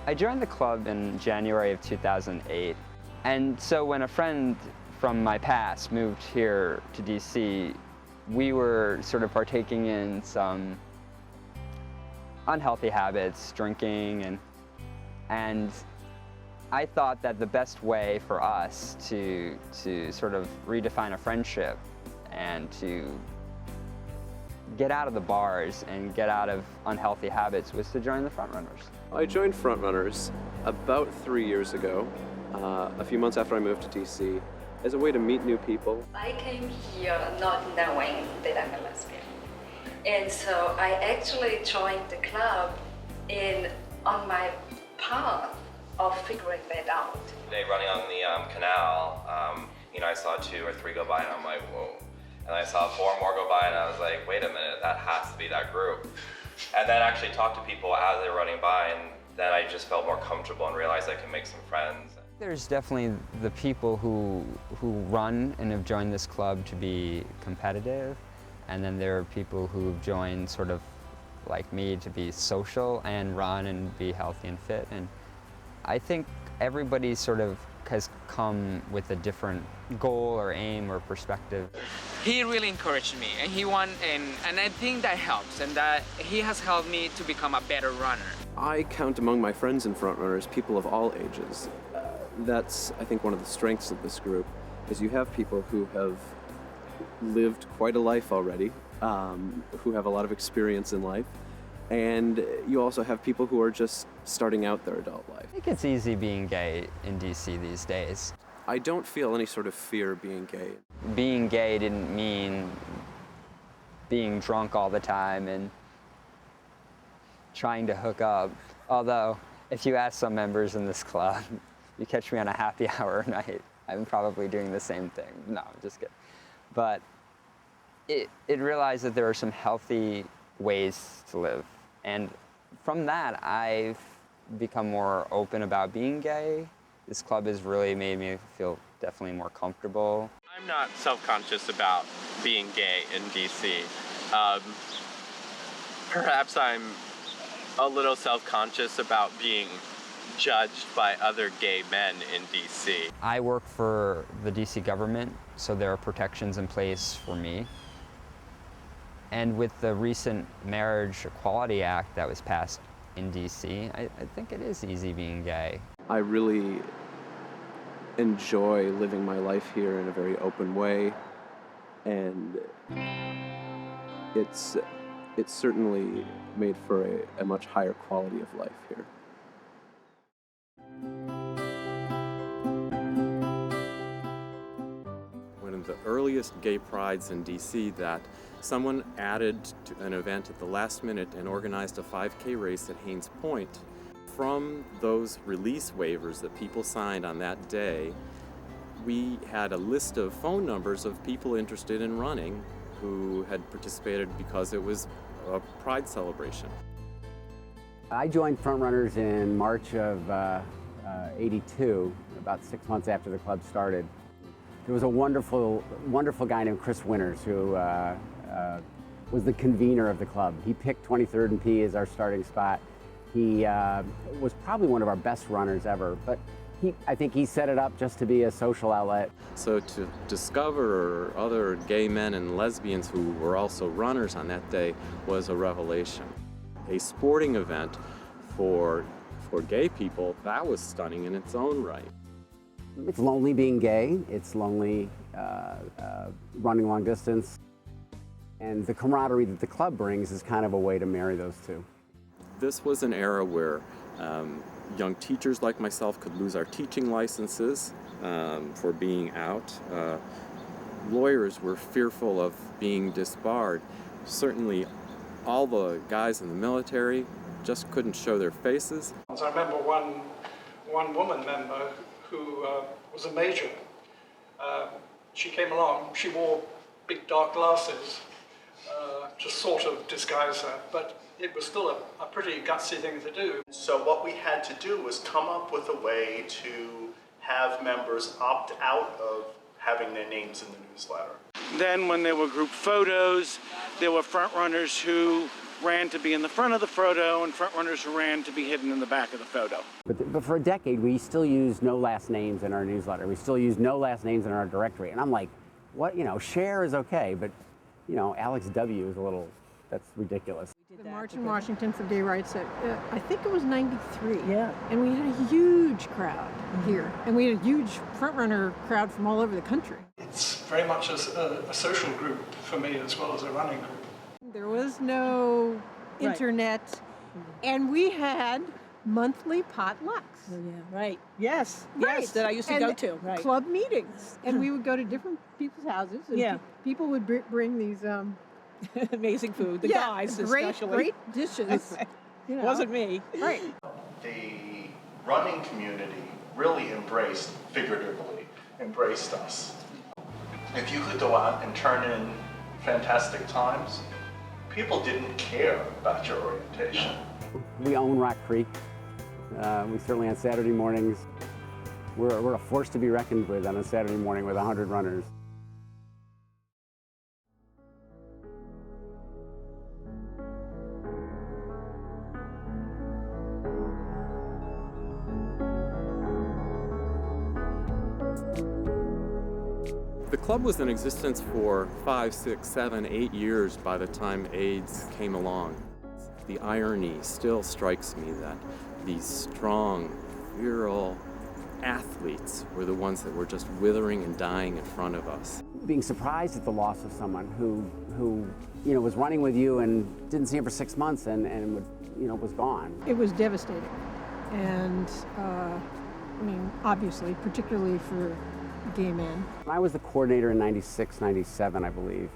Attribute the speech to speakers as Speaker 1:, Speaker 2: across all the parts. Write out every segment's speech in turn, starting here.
Speaker 1: I joined the club in January of 2008, and so when a friend from my past moved here to DC, we were sort of partaking in some unhealthy habits, drinking, and I thought that the best way for us to sort of redefine a friendship and to get out of the bars and get out of unhealthy habits was to join the Frontrunners.
Speaker 2: I joined Frontrunners about 3 years ago, a few months after I moved to DC, as a way to meet new people.
Speaker 3: I came here not knowing that I'm a lesbian. And so I actually joined the club on my path of figuring that out.
Speaker 4: Today, running on the canal, I saw 2 or 3 go by and I'm like, whoa. And I saw 4 more go by and I was like, wait a minute, that has to be that group. And then actually talked to people as they were running by, and then I just felt more comfortable and realized I could make some friends.
Speaker 1: There's definitely the people who run and have joined this club to be competitive, and then there are people who've joined sort of like me to be social and run and be healthy and fit. And I think everybody sort of has come with a different goal or aim or perspective.
Speaker 5: He really encouraged me, and and I think that helps, and that he has helped me to become a better runner.
Speaker 2: I count among my friends in Frontrunners people of all ages. That's, I think, one of the strengths of this group, is you have people who have lived quite a life already, who have a lot of experience in life, and you also have people who are just starting out their adult life.
Speaker 1: I think it's easy being gay in DC these days.
Speaker 2: I don't feel any sort of fear being gay.
Speaker 1: Being gay didn't mean being drunk all the time and trying to hook up. Although, if you ask some members in this club, you catch me on a happy hour night, I'm probably doing the same thing. No, I'm just kidding. But it realized that there are some healthy ways to live. And from that, I've become more open about being gay. This club has really made me feel definitely more comfortable.
Speaker 6: I'm not self-conscious about being gay in DC. Perhaps I'm a little self-conscious about being judged by other gay men in DC.
Speaker 1: I work for the DC government, so there are protections in place for me. And with the recent Marriage Equality Act that was passed in DC, I think it is easy being gay.
Speaker 2: I really enjoy living my life here in a very open way, and it's certainly made for a much higher quality of life here. One of the earliest gay prides in DC that someone added to an event at the last minute and organized a 5K race at Haynes Point. From those release waivers that people signed on that day, we had a list of phone numbers of people interested in running who had participated because it was a pride celebration.
Speaker 7: I joined Frontrunners in March of '82, about 6 months after the club started. There was a wonderful guy named Chris Winters who was the convener of the club. He picked 23rd and P as our starting spot. He was probably one of our best runners ever, but I think he set it up just to be a social outlet. So to discover other gay men and lesbians who were also runners on that day was a revelation. A sporting event for gay people, that was stunning in its own right. It's lonely being gay, it's lonely running long distance, and the camaraderie that the club brings is kind of a way to marry those two. This was an era where young teachers like myself could lose our teaching licenses for being out. Lawyers were fearful of being disbarred. Certainly all the guys in the military just couldn't show their faces.
Speaker 8: I remember one woman member who was a major. She came along, she wore big dark glasses to sort of disguise her, but it was still a pretty gutsy thing to do.
Speaker 9: So what we had to do was come up with a way to have members opt out of having their names in the newsletter.
Speaker 10: Then when there were group photos, there were front runners who ran to be in the front of the photo and front runners ran to be hidden in the back of the photo.
Speaker 7: But for a decade, we still use no last names in our newsletter. We still use no last names in our directory. And I'm like, what, Cher is okay, but, Alex W. is a little, that's ridiculous.
Speaker 11: The March in Washington for Gay Rights, I think it was 93. Yeah. And we had a huge crowd here. And we had a huge front-runner crowd from all over the country.
Speaker 8: It's very much a social group for me as well as a running group.
Speaker 11: There was no internet, and we had monthly potlucks.
Speaker 12: Oh, yeah, right. Yes,
Speaker 11: Right.
Speaker 12: yes, that I used to go to. Right.
Speaker 11: Club meetings. And we would go to different people's houses, and people would bring these...
Speaker 12: amazing food, the guys especially.
Speaker 11: Great dishes.
Speaker 12: Wasn't me.
Speaker 11: Right.
Speaker 9: The running community really figuratively embraced us. If you could go out and turn in fantastic times, people didn't care about your orientation.
Speaker 7: We own Rock Creek. We certainly on Saturday mornings, we're a force to be reckoned with on a Saturday morning with 100 runners.
Speaker 2: The club was in existence for 5, 6, 7, 8 years by the time AIDS came along. The irony still strikes me that these strong, virile athletes were the ones that were just withering and dying in front of us.
Speaker 7: Being surprised at the loss of someone who was running with you and didn't see him for 6 months and was gone.
Speaker 11: It was devastating. And, obviously, particularly for gay men.
Speaker 7: I was the coordinator in 96, 97, I believe.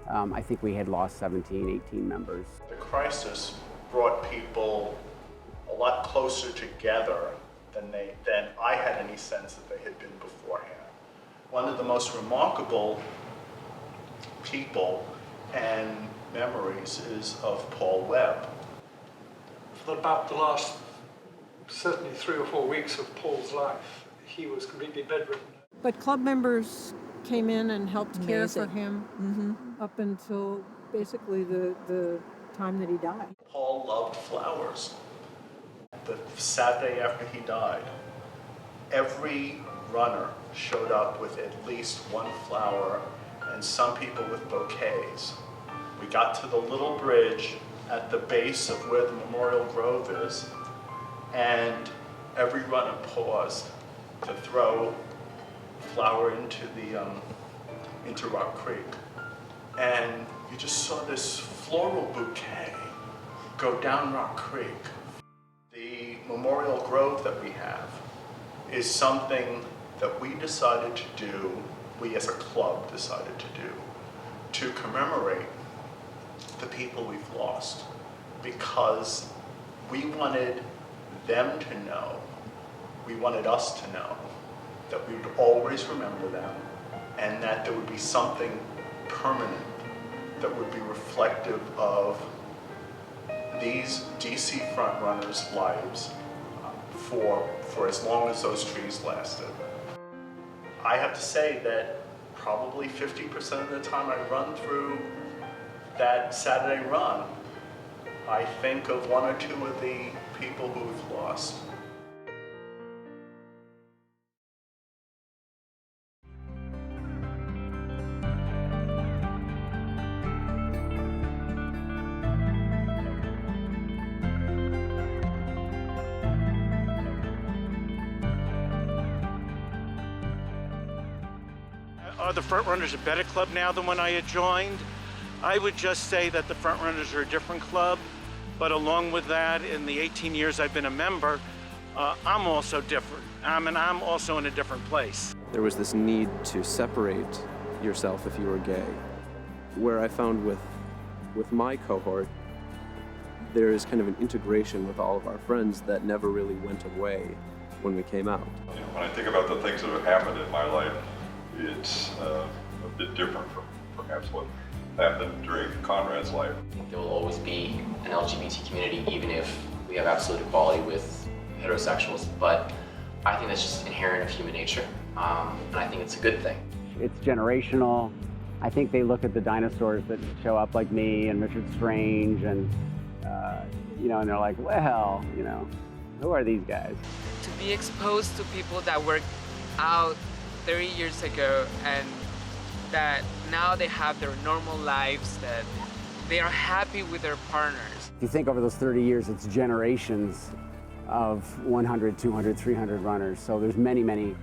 Speaker 7: I think we had lost 17, 18 members.
Speaker 9: The crisis brought people a lot closer together than I had any sense that they had been beforehand. One of the most remarkable people and memories is of Paul Webb.
Speaker 8: For about the last, certainly 3 or 4 weeks of Paul's life, he was completely bedridden.
Speaker 11: But club members came in and helped care for him up until basically the time that he died.
Speaker 9: Paul loved flowers. The Saturday after he died, every runner showed up with at least one flower and some people with bouquets. We got to the little bridge at the base of where the Memorial Grove is, and every runner paused to throw flower into Rock Creek. And you just saw this floral bouquet go down Rock Creek. The Memorial Grove that we have is something that we decided to do, we as a club decided to do, to commemorate the people we've lost, because we wanted them to know, we wanted us to know, that we would always remember them, and that there would be something permanent that would be reflective of these DC frontrunners' lives for as long as those trees lasted. I have to say that probably 50% of the time I run through that Saturday run, I think of 1 or 2 of the people who we've lost.
Speaker 10: Are the front runners a better club now than when I had joined? I would just say that the front runners are a different club, but along with that, in the 18 years I've been a member, I'm also different. I'm also in a different place.
Speaker 2: There was this need to separate yourself if you were gay. Where I found with my cohort, there is kind of an integration with all of our friends that never really went away when we came out.
Speaker 13: When I think about the things that have happened in my life, it's a bit different from perhaps what happened during Conrad's life.
Speaker 14: I think there will always be an LGBT community, even if we have absolute equality with heterosexuals, but I think that's just inherent of human nature, and I think it's a good thing.
Speaker 7: It's generational. I think they look at the dinosaurs that show up like me and Richard Strange and, and they're like, well, who are these guys?
Speaker 5: To be exposed to people that worked out 30 years ago and that now they have their normal lives, that they are happy with their partners.
Speaker 7: If you think over those 30 years, it's generations of 100, 200, 300 runners. So there's many, maybe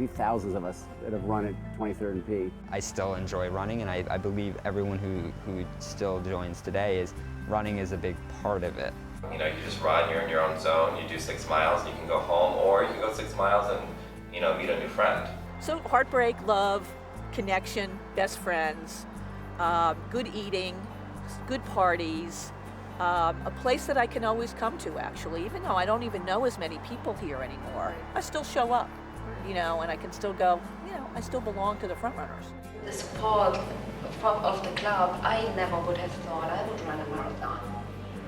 Speaker 7: thousands of us that have run at 23rd and P.
Speaker 1: I still enjoy running, and I believe everyone who still joins today is running is a big part of it.
Speaker 4: You just run, you're in your own zone, you do 6 miles, and you can go home, or you can go 6 miles and, meet a new friend.
Speaker 12: So heartbreak, love, connection, best friends, good eating, good parties, a place that I can always come to, actually. Even though I don't even know as many people here anymore, I still show up, and I can still go, I still belong to the front runners.
Speaker 3: The support of the club, I never would have thought I would run a marathon.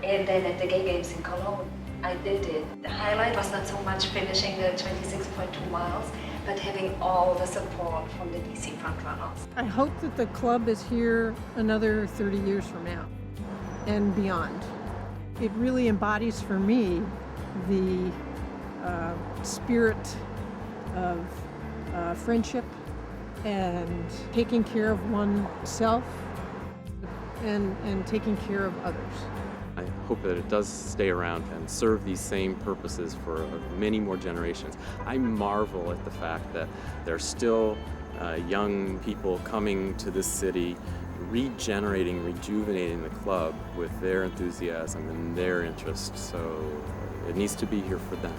Speaker 3: And then at the Gay Games in Cologne, I did it. The highlight was not so much finishing the 26.2 miles, but having all the support from the DC front runners.
Speaker 11: I hope that the club is here another 30 years from now and beyond. It really embodies for me the spirit of friendship and taking care of oneself and taking care of others.
Speaker 2: I hope that it does stay around and serve these same purposes for many more generations. I marvel at the fact that there are still young people coming to this city, regenerating, rejuvenating the club with their enthusiasm and their interest. So it needs to be here for them.